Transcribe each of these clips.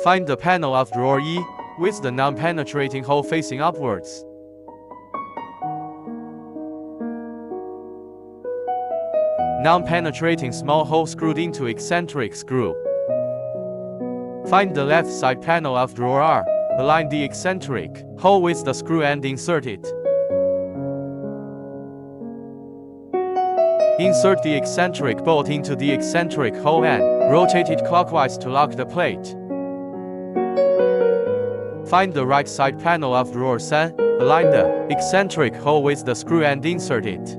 Find the panel of drawer E with the non-penetrating hole facing upwards. Non-penetrating small hole screwed into eccentric screw. Find the left side panel of drawer R. Align the eccentric hole with the screw and insert it. Insert the eccentric bolt into the eccentric hole and rotate it clockwise to lock the plate. Find the right side panel of drawer 3. Align the eccentric hole with the screw and insert it.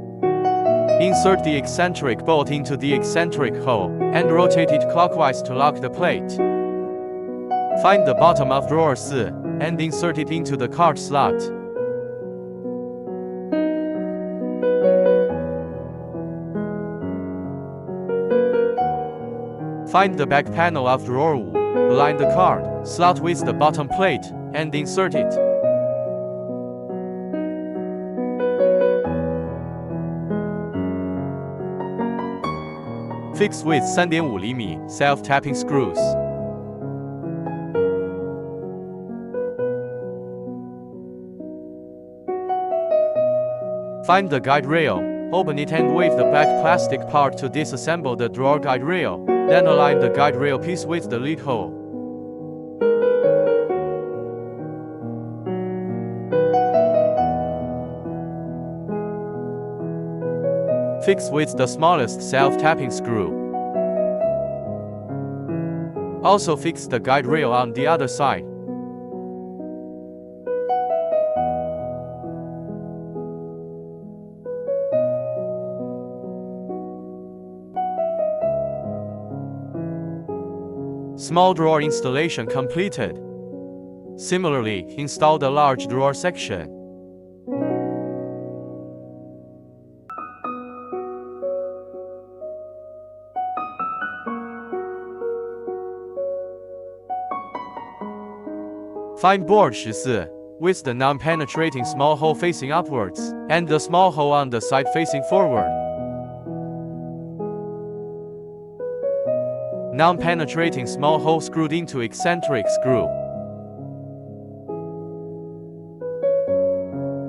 Insert the eccentric bolt into the eccentric hole and rotate it clockwise to lock the plate. Find the bottom of drawer 4 and insert it into the card slot. Find the back panel of drawer 5. Align the card slot with the bottom plate and insert it. Fix with 3.5 mm self-tapping screws. Find the guide rail, open it and wave the back plastic part to disassemble the drawer guide rail, then align the guide rail piece with the lead hole. Fix with the smallest self-tapping screw. Also fix the guide rail on the other side. Small drawer installation completed. Similarly, install the large drawer section. Find board 14 with the non-penetrating small hole facing upwards and the small hole on the side facing forward. Non-penetrating small hole screwed into eccentric screw.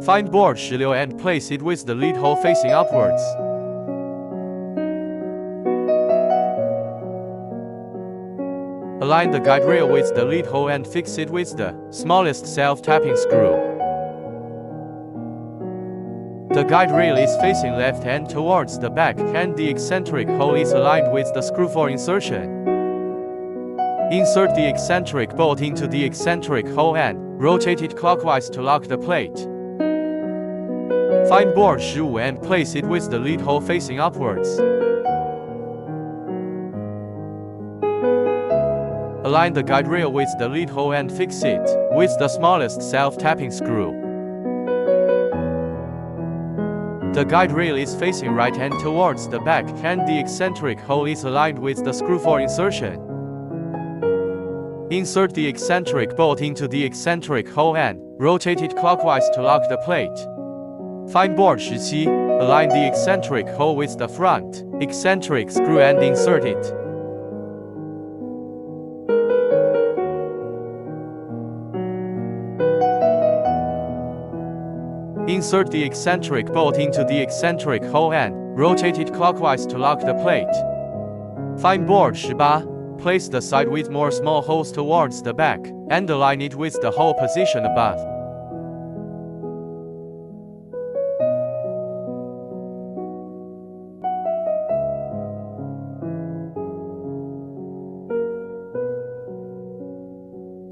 Find board 16 and place it with the lead hole facing upwards. Align the guide rail with the lead hole and fix it with the smallest self-tapping screw. The guide rail is facing left and towards the back, and the eccentric hole is aligned with the screw for insertion. Insert the eccentric bolt into the eccentric hole and rotate it clockwise to lock the plate. Find board 15 and place it with the lead hole facing upwards. Align the guide rail with the lead hole and fix it with the smallest self-tapping screw. The guide rail is facing right and towards the back, and the eccentric hole is aligned with the screw for insertion. Insert the eccentric bolt into the eccentric hole and rotate it clockwise to lock the plate. Find board 17, align the eccentric hole with the front eccentric screw and insert it. Insert the eccentric bolt into the eccentric hole and rotate it clockwise to lock the plate. Find board 18, place the side with more small holes towards the back, and align it with the hole position above.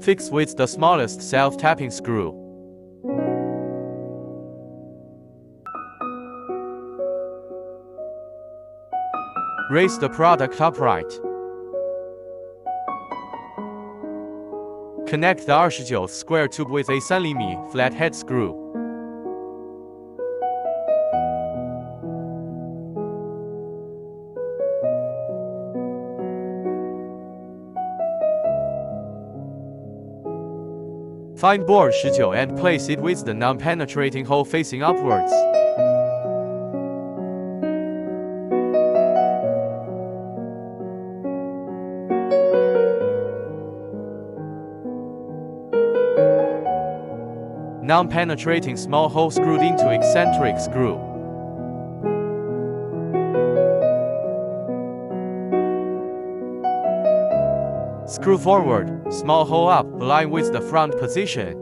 Fix with the smallest self-tapping screw. Raise the product upright. Connect the 29 square tube with a 3 mm flathead screw. Find board 19 and place it with the non-penetrating hole facing upwards. non-penetrating small hole screwed into eccentric screw. Screw forward, small hole up, align with the front position.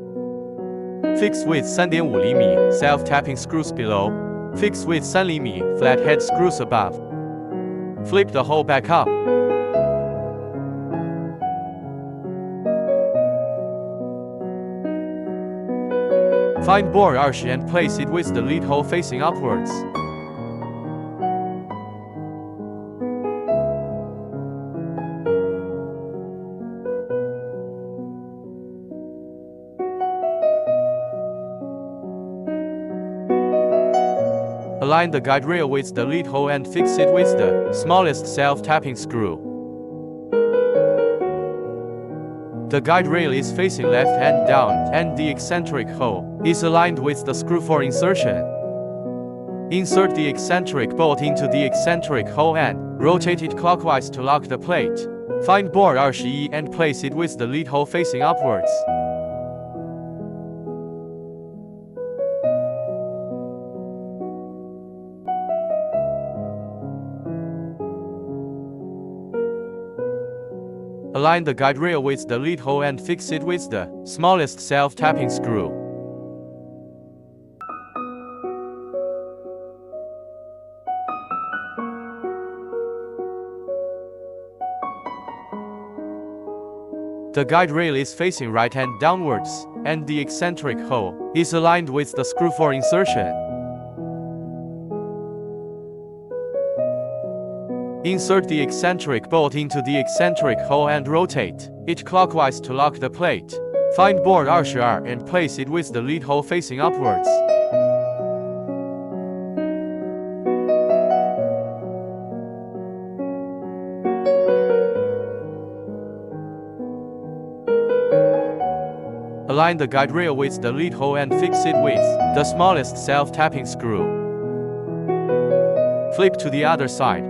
Fix with 3.5 厘米 self-tapping screws below. Fix with 3 厘米 flathead screws above. Flip the hole back up. Find bore 20 and place it with the lead hole facing upwards. Align the guide rail with the lead hole and fix it with the smallest self-tapping screw. The guide rail is facing left and down, and the eccentric hole is aligned with the screw for insertion. Insert the eccentric bolt into the eccentric hole and rotate it clockwise to lock the plate. Find bore 20 and place it with the lead hole facing upwards. Align the guide rail with the lead hole and fix it with the smallest self-tapping screw. The guide rail is facing right and downwards, and the eccentric hole is aligned with the screw for insertion. Insert the eccentric bolt into the eccentric hole and rotate it clockwise to lock the plate. Find bore 22 and place it with the lead hole facing upwards. Align the guide rail with the lead hole and fix it with the smallest self-tapping screw. Flip to the other side.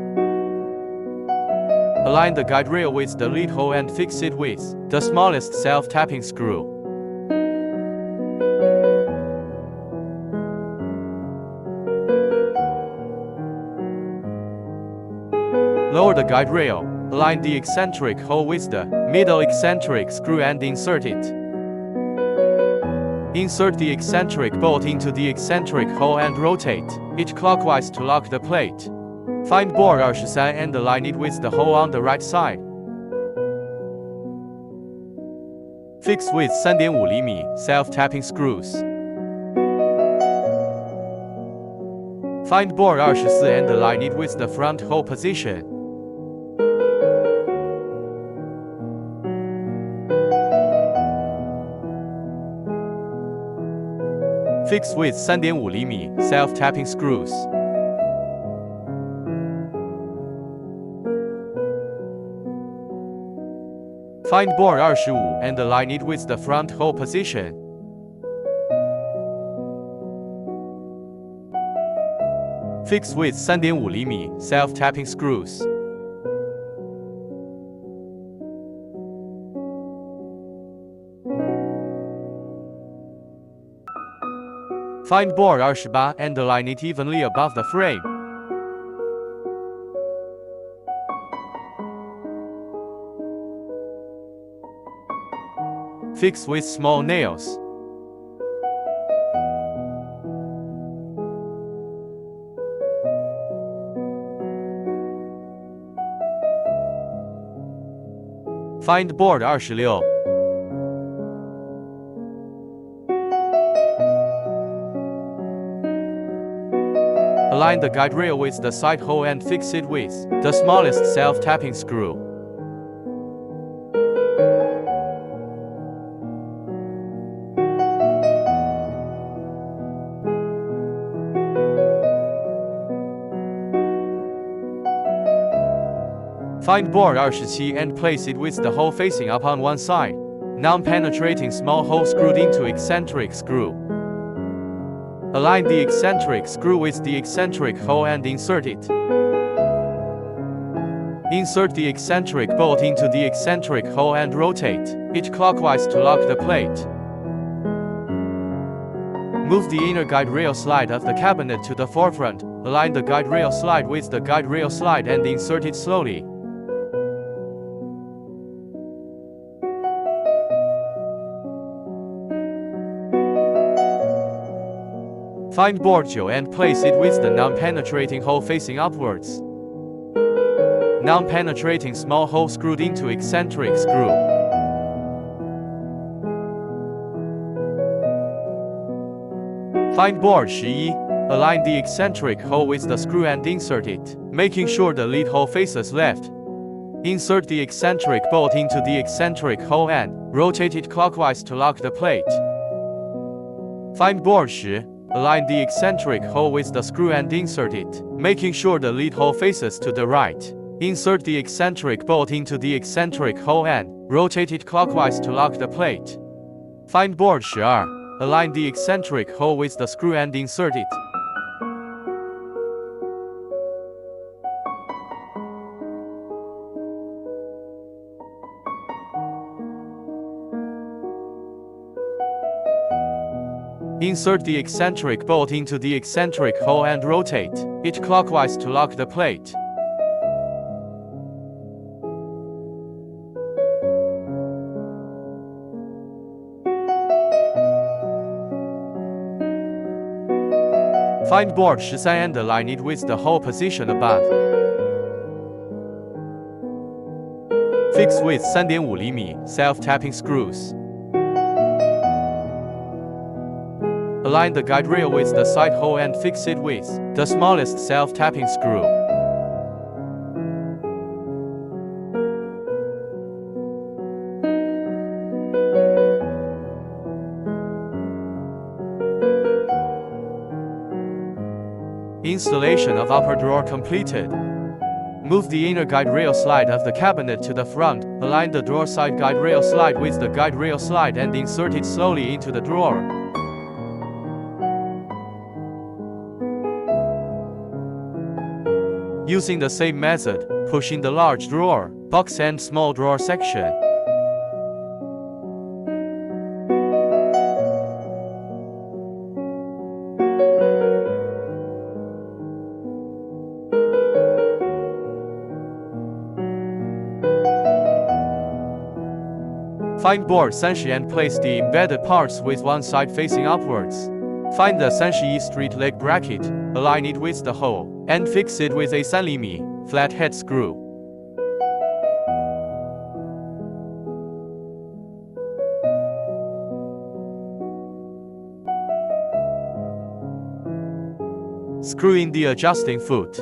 Align the guide rail with the lead hole and fix it with the smallest self-tapping screw. Lower the guide rail. Align the eccentric hole with the middle eccentric screw and insert it. Insert the eccentric bolt into the eccentric hole and rotate it clockwise to lock the plate. Find bore 23 and align it with the hole on the right side. Fix with 3.5 厘米 self-tapping screws. Find bore 24 and align it with the front hole position. Fix with 3.5 厘米 self-tapping screws. Find bore 25 and align it with the front hole position. Fix with 3.5 厘米 self-tapping screws. Find bore 28 and align it evenly above the frame. Fix with small nails. Find bore 26. Align the guide rail with the side hole and fix it with the smallest self-tapping screw. Find bore 27 and place it with the hole facing up on one side. Non-penetrating small hole screwed into eccentric screw. Align the eccentric screw with the eccentric hole and insert it. Insert the eccentric bolt into the eccentric hole and rotate it clockwise to lock the plate. Move the inner guide rail slide of the cabinet to the forefront, align the guide rail slide with the guide rail slide and insert it slowly. Find board jaw and place it with the non-penetrating hole facing upwards. Non-penetrating small hole screwed into eccentric screw. Find board 11. Align the eccentric hole with the screw and insert it, making sure the lead hole faces left. Insert the eccentric bolt into the eccentric hole and rotate it clockwise to lock the plate. Find board 10. Align the eccentric hole with the screw and insert it, making sure the lead hole faces to the right. Insert the eccentric bolt into the eccentric hole and rotate it clockwise to lock the plate. Find board 12. Align the eccentric hole with the screw and insert it. Insert the eccentric bolt into the eccentric hole and rotate it clockwise to lock the plate. Find board 13 and align it with the hole position above. Fix with 3.5 mm self-tapping screws. Align the guide rail with the side hole and fix it with the smallest self-tapping screw. Installation of upper drawer completed. Move the inner guide rail slide of the cabinet to the front, align the drawer side guide rail slide with the guide rail slide and insert it slowly into the drawer. Using the same method, push in the large drawer, box and small drawer section. Find board 30 and place the embedded parts with one side facing upwards. Find the 30 straight leg bracket, align it with the hole, and fix it with a 3 mm flat head screw. Screw in the adjusting foot.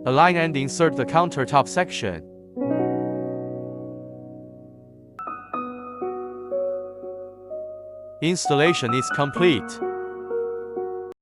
Align and insert the countertop section. Installation is complete.